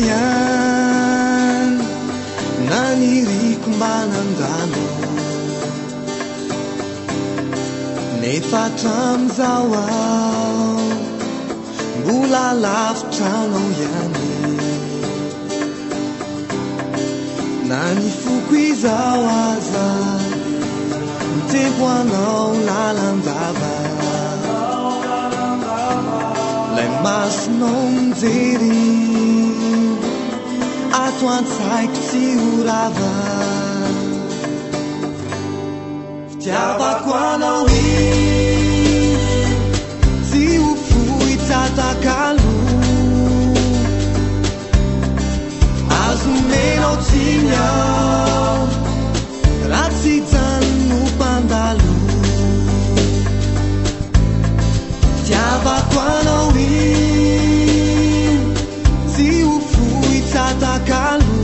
Faelayan naniriko manandalo nefa hatramin'izao aho mbola lavitranao ihany na ny foko izao aza mitempo anao lalandava lay masonao mijery ato an-tsaiko tsy horava fitiavako anao tsy ho fohy tsatakalo azomenao tsignao raha tsy janno mpandalo fitiavako anao tsy ho fohy tsatakalo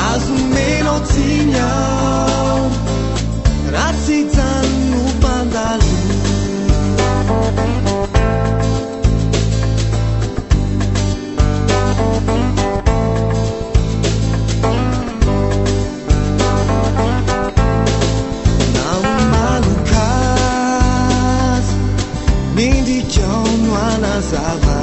azomenao tsignao raha tsy janno mpandalo Zava